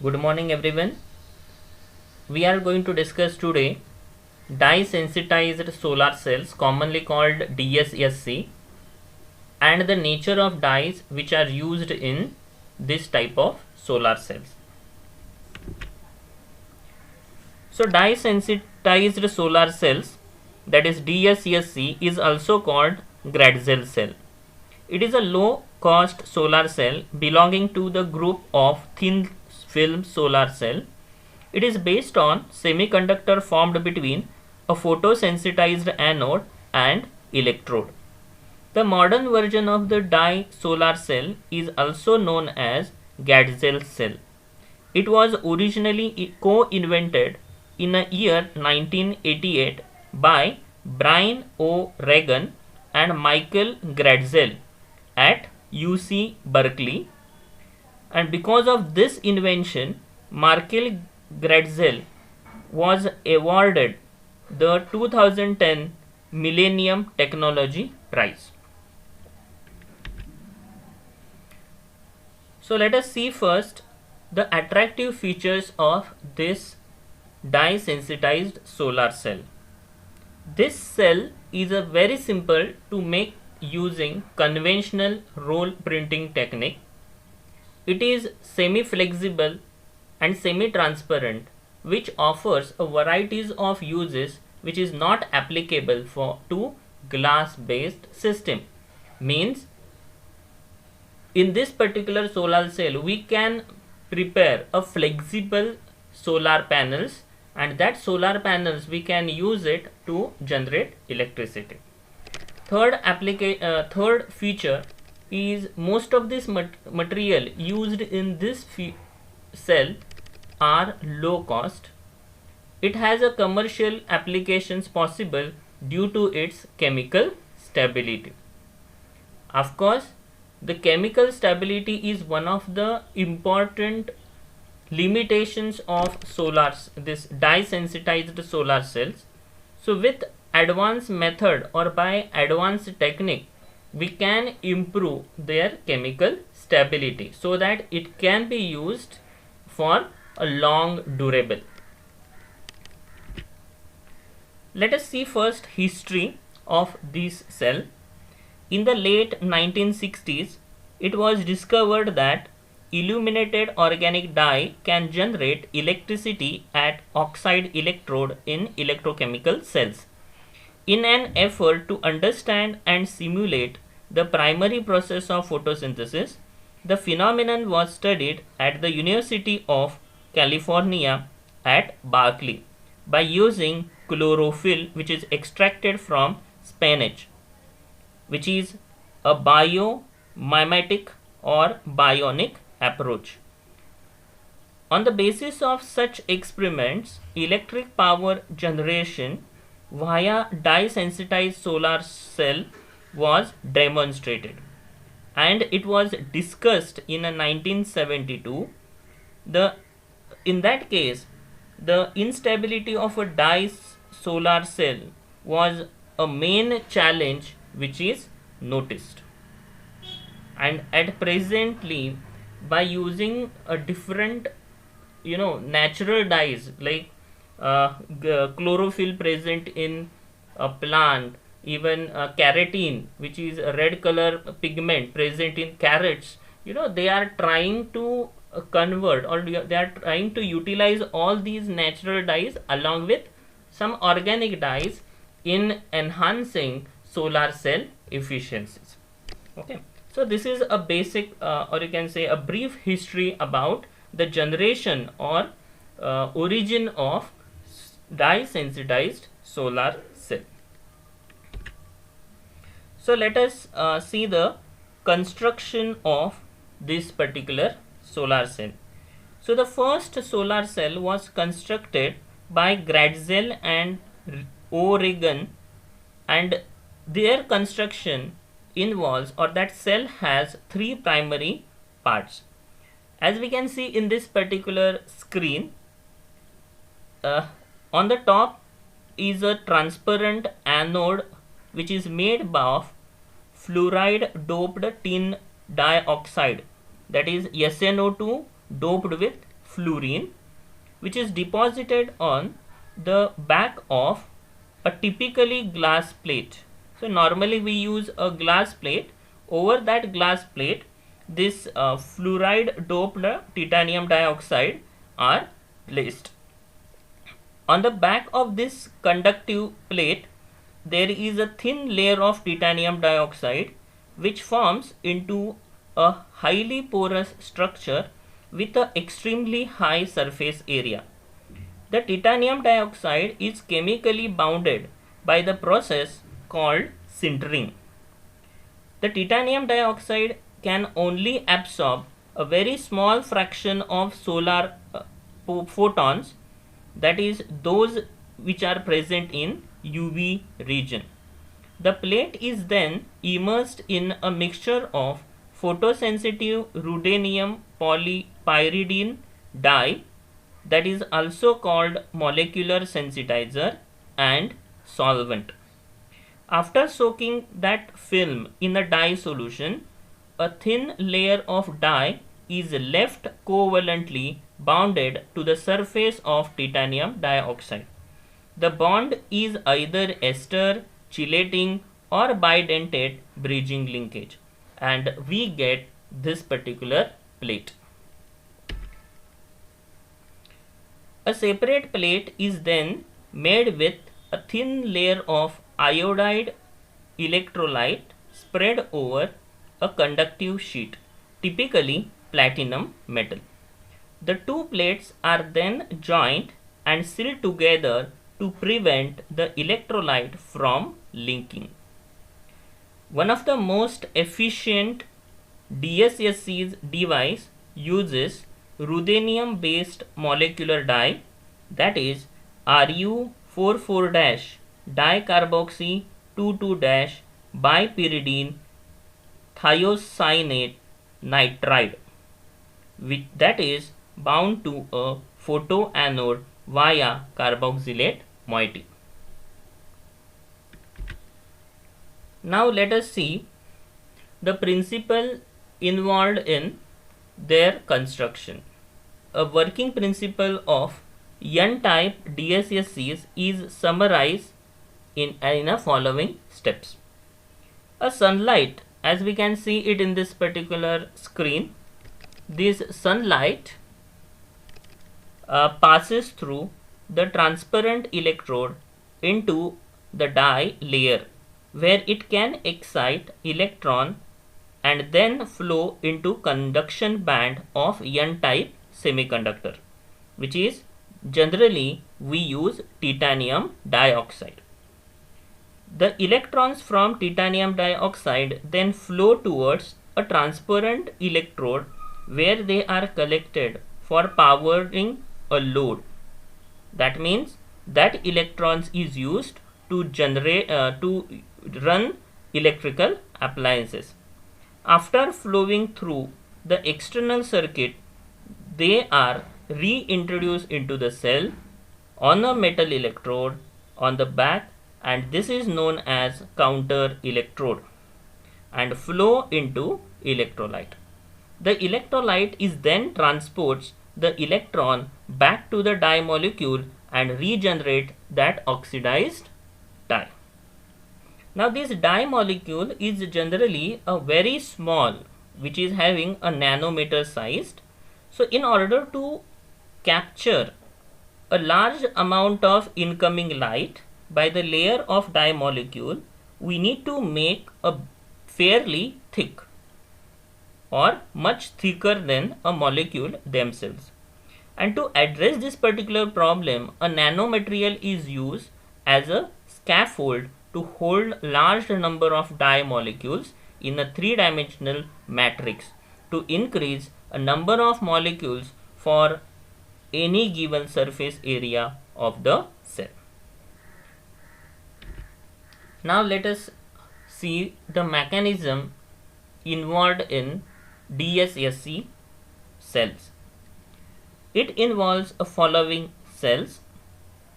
Good morning everyone. We are going to discuss today dye sensitized solar cells, commonly called DSSC, and the nature of dyes which are used in this type of solar cells. So dye sensitized solar cells, that is DSSC, is also called Gratzel cell. It is a low cost solar cell belonging to the group of thin film solar cell. It is based on semiconductor formed between a photosensitized anode and electrode. The modern version of the dye solar cell is also known as Gatzel cell. It was originally co-invented in the year 1988 by Brian O. Regan and Michael Gratzel at UC Berkeley, and because of this invention, Michael Gratzel was awarded the 2010 Millennium Technology Prize. So let us see first the attractive features of this dye sensitized solar cell. This cell is a very simple to make using conventional roll printing technique. It is semi-flexible and semi-transparent, which offers a varieties of uses which is not applicable to glass based system. Means in this particular solar cell we can prepare a flexible solar panels, and that solar panels we can use it to generate electricity. Third feature is most of this material used in this cell are low cost. It has a commercial applications possible due to its chemical stability. Of course, the chemical stability is one of the important limitations of this dye sensitized solar cells. So with advanced method or by advanced technique, we can improve their chemical stability so that it can be used for a long durable. Let us see first history of this cell. In the late 1960s, it was discovered that illuminated organic dye can generate electricity at oxide electrode in electrochemical cells. In an effort to understand and simulate the primary process of photosynthesis, the phenomenon was studied at the University of California at Berkeley by using chlorophyll, which is extracted from spinach, which is a biomimetic or bionic approach. On the basis of such experiments, electric power generation via dye sensitized solar cell was demonstrated, and it was discussed in 1972. In that case, the instability of a dye solar cell was a main challenge which is noticed, and at presently by using a different natural dyes like chlorophyll present in a plant, even carotene, which is a red color pigment present in carrots, they are trying to convert, or they are trying to utilize all these natural dyes along with some organic dyes in enhancing solar cell efficiencies. Okay, so this is a basic or you can say a brief history about the generation or origin of dye sensitized solar cell. So let us see the construction of this particular solar cell. So the first solar cell was constructed by Gratzel and O'Regan, and their construction involves, or that cell has, three primary parts. As we can see in this particular screen, on the top is a transparent anode which is made of fluoride doped tin dioxide, that is SNO2 doped with fluorine, which is deposited on the back of a typically glass plate. So normally we use a glass plate. Over that glass plate, this fluoride doped titanium dioxide are placed. On the back of this conductive plate, there is a thin layer of titanium dioxide which forms into a highly porous structure with an extremely high surface area. The titanium dioxide is chemically bounded by the process called sintering. The titanium dioxide can only absorb a very small fraction of solar photons, that is those which are present in UV region. The plate is then immersed in a mixture of photosensitive ruthenium polypyridine dye, that is also called molecular sensitizer, and solvent. After soaking that film in a dye solution, a thin layer of dye is left covalently bounded to the surface of titanium dioxide. The bond is either ester, chelating, or bidentate bridging linkage, and we get this particular plate. A separate plate is then made with a thin layer of iodide electrolyte spread over a conductive sheet, typically platinum metal. The two plates are then joined and sealed together to prevent the electrolyte from linking. One of the most efficient DSSC's device uses ruthenium based molecular dye, that is Ru44- dicarboxy 22- bipyridine thiocyanate nitride, that is bound to a photoanode via carboxylate moiety. Now let us see the principle involved in their construction. A working principle of N-type DSSCs is summarized in the following steps. A sunlight, as we can see it in this particular screen, this sunlight passes through the transparent electrode into the dye layer, where it can excite electron and then flow into conduction band of N-type semiconductor, which is generally we use titanium dioxide. The electrons from titanium dioxide then flow towards a transparent electrode where they are collected for powering a load. That means that electrons is used to generate to run electrical appliances. After flowing through the external circuit, they are reintroduced into the cell on a metal electrode on the back, and this is known as counter electrode, and flow into electrolyte. The electrolyte is then transports the electron back to the dye molecule and regenerate that oxidized dye. Now this dye molecule is generally a very small, which is having a nanometer sized. So in order to capture a large amount of incoming light by the layer of dye molecule, we need to make a fairly thick or much thicker than a molecule themselves. And to address this particular problem, a nanomaterial is used as a scaffold to hold large number of dye molecules in a three-dimensional matrix to increase a number of molecules for any given surface area of the cell. Now let us see the mechanism involved in DSSC cells. It involves a following cells.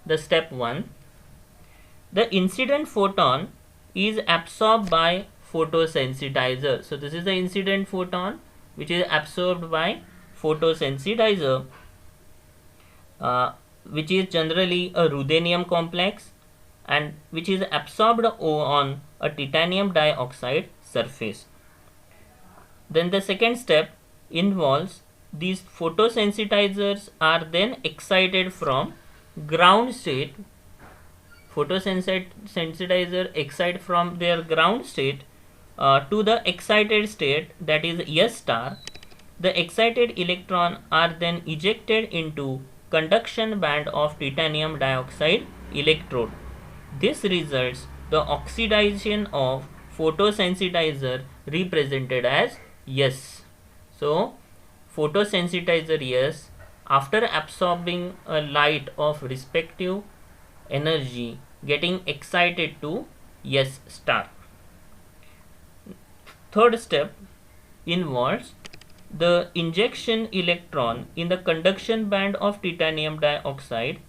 The step 1, the incident photon is absorbed by photosensitizer. So this is the incident photon which is absorbed by photosensitizer which is generally a ruthenium complex and which is absorbed on a titanium dioxide surface. Then the second step involves these photosensitizers are then excited from ground state. Photosensitizer excite from their ground state to the excited state, that is S star. The excited electron are then ejected into conduction band of titanium dioxide electrode. This results the oxidation of photosensitizer represented as S. So photosensitizer S, after absorbing a light of respective energy, getting excited to S star. Third step involves the injection electron in the conduction band of titanium dioxide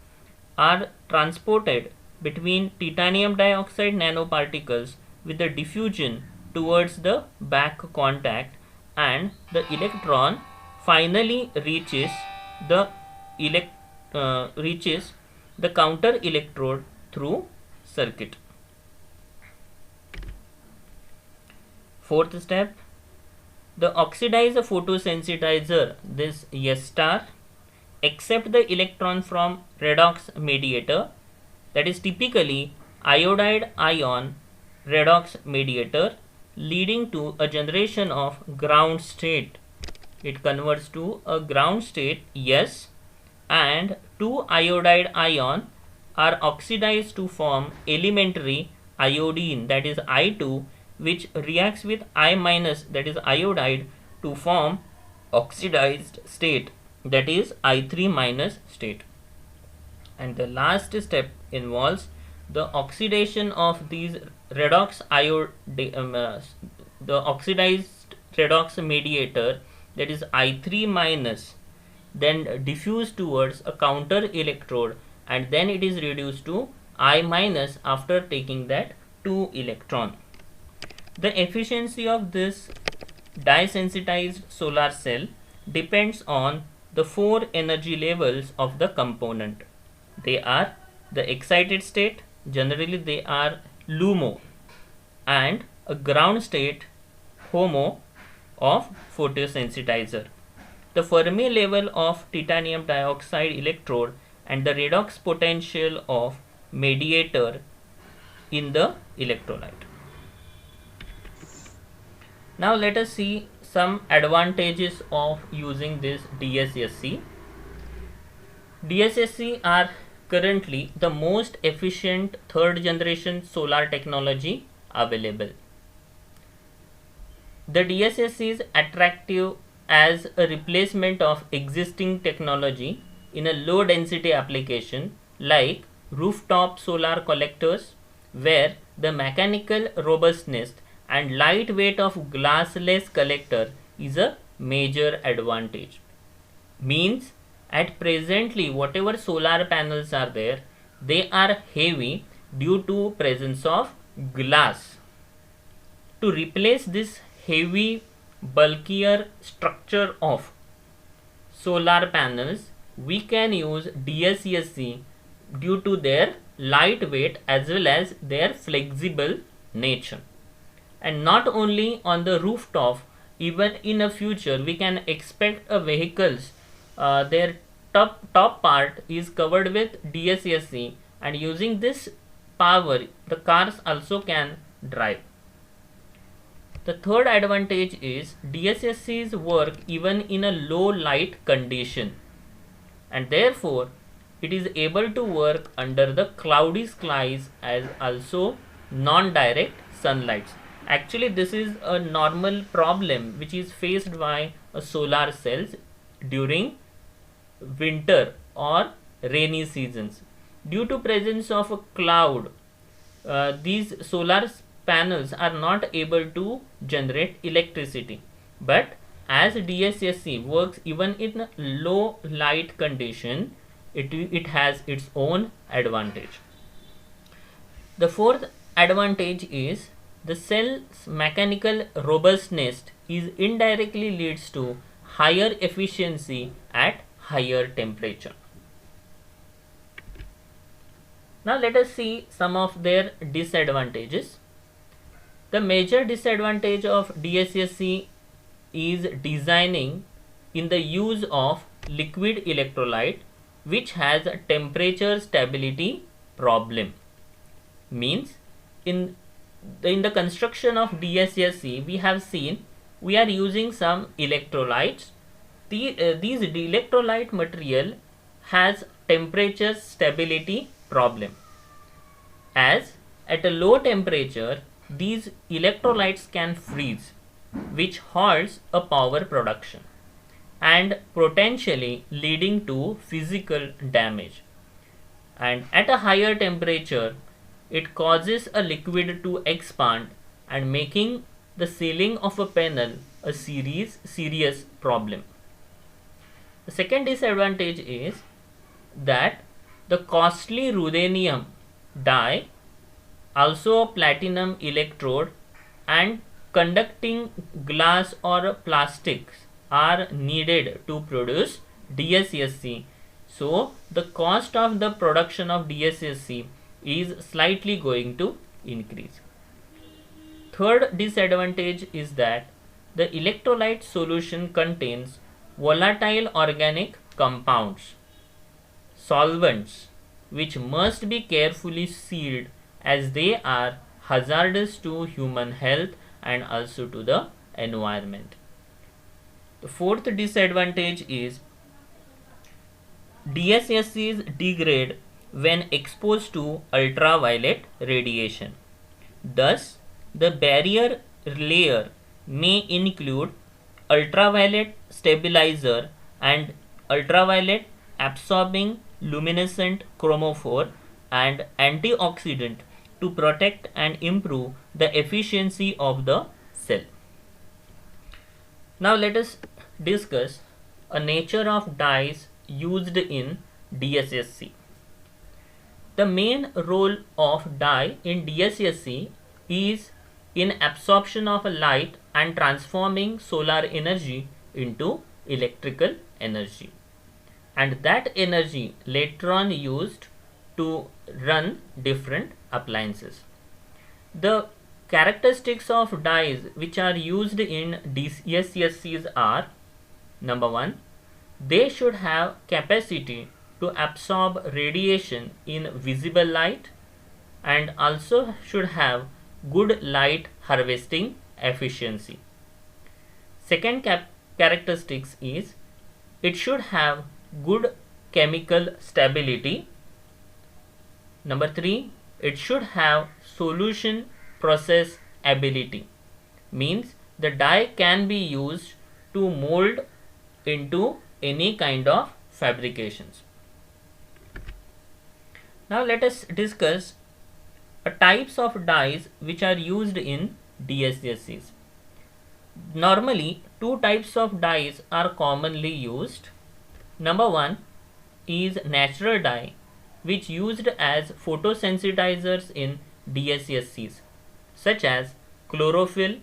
are transported between titanium dioxide nanoparticles with the diffusion towards the back contact, and the electron finally reaches the counter electrode through circuit. Fourth step, the oxidized photosensitizer, this S star, accept the electron from redox mediator, that is typically iodide ion redox mediator, leading to a generation of ground state. It converts to a ground state S, and two iodide ion are oxidized to form elementary iodine, that is I2, which reacts with I minus, that is iodide, to form oxidized state, that is I3 minus state. And the last step involves the oxidation of these redox the oxidized redox mediator, that is I3 minus, then diffuse towards a counter electrode, and then it is reduced to I minus after taking that 2 electron. The efficiency of this dye-sensitized solar cell depends on the 4 energy levels of the component. They are the excited state, generally they are LUMO, and a ground state HOMO of photosensitizer. The Fermi level of titanium dioxide electrode and the redox potential of mediator in the electrolyte. Now let us see some advantages of using this DSSC. DSSC are currently the most efficient third generation solar technology available. The DSSC is attractive as a replacement of existing technology in a low density application like rooftop solar collectors, where the mechanical robustness and lightweight of glassless collector is a major advantage. Means at presently whatever solar panels are there, they are heavy due to presence of glass. To replace this heavy bulkier structure of solar panels, we can use DSSC due to their lightweight as well as their flexible nature. And not only on the rooftop, even in a future we can expect a vehicles their top part is covered with DSSC, and using this power the cars also can drive. The third advantage is DSSC's work even in a low light condition, and therefore it is able to work under the cloudy skies as also non-direct sunlight. Actually this is a normal problem which is faced by a solar cells during winter or rainy seasons. Due to presence of a cloud, these solar panels are not able to generate electricity, but as DSSC works even in low light condition, it has its own advantage. The fourth advantage is the cell's mechanical robustness is indirectly leads to higher efficiency at higher temperature. Now let us see some of their disadvantages. The major disadvantage of DSSC is designing in the use of liquid electrolyte which has a temperature stability problem. Means in the construction of DSSC we have seen we are using some electrolytes. These electrolyte material has temperature stability problem, as at a low temperature these electrolytes can freeze, which halts a power production and potentially leading to physical damage. And at a higher temperature it causes a liquid to expand and making the sealing of a panel a serious problem. The second disadvantage is that the costly ruthenium dye, also a platinum electrode, and conducting glass or plastics are needed to produce DSSC. So the cost of the production of DSSC is slightly going to increase. Third disadvantage is that the electrolyte solution contains volatile organic compounds, solvents, which must be carefully sealed as they are hazardous to human health and also to the environment. The fourth disadvantage is DSSCs degrade when exposed to ultraviolet radiation. Thus, the barrier layer may include ultraviolet stabilizer and ultraviolet absorbing luminescent chromophore and antioxidant to protect and improve the efficiency of the cell. Now let us discuss a nature of dyes used in DSSC. The main role of dye in DSSC is in absorption of light and transforming solar energy into electrical energy, and that energy later on used to run different appliances. The characteristics of dyes which are used in DSSCs are: number one, they should have capacity to absorb radiation in visible light and also should have good light harvesting efficiency. Second characteristics is it should have good chemical stability. Number three, it should have solution process ability, means the dye can be used to mold into any kind of fabrications. Now let us discuss types of dyes which are used in DSSCs. Normally, two types of dyes are commonly used. Number one is natural dye, which used as photosensitizers in DSSCs, such as chlorophyll,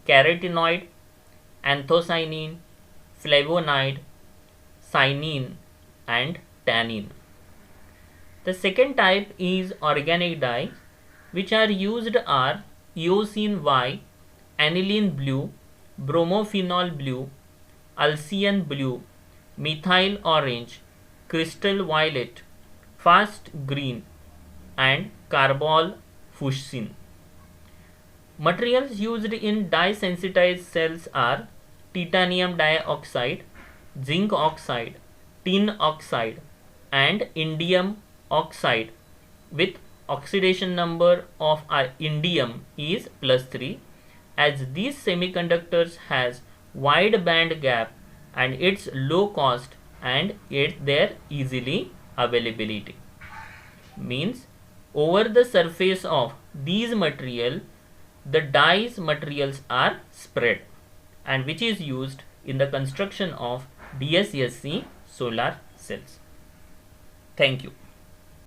carotenoid, anthocyanin, flavonoid, cyanine, and tannin. The second type is organic dye, which are used are eosin Y, aniline blue, bromophenol blue, Alcian blue, methyl orange, crystal violet, fast green, and carbol fuchsin. Materials used in dye sensitized cells are titanium dioxide, zinc oxide, tin oxide, and indium oxide, with oxidation number of indium is +3, as these semiconductors has wide band gap and its low cost and yet their easily availability. Means over the surface of these material the dyes materials are spread, and which is used in the construction of DSSC solar cells. Thank you.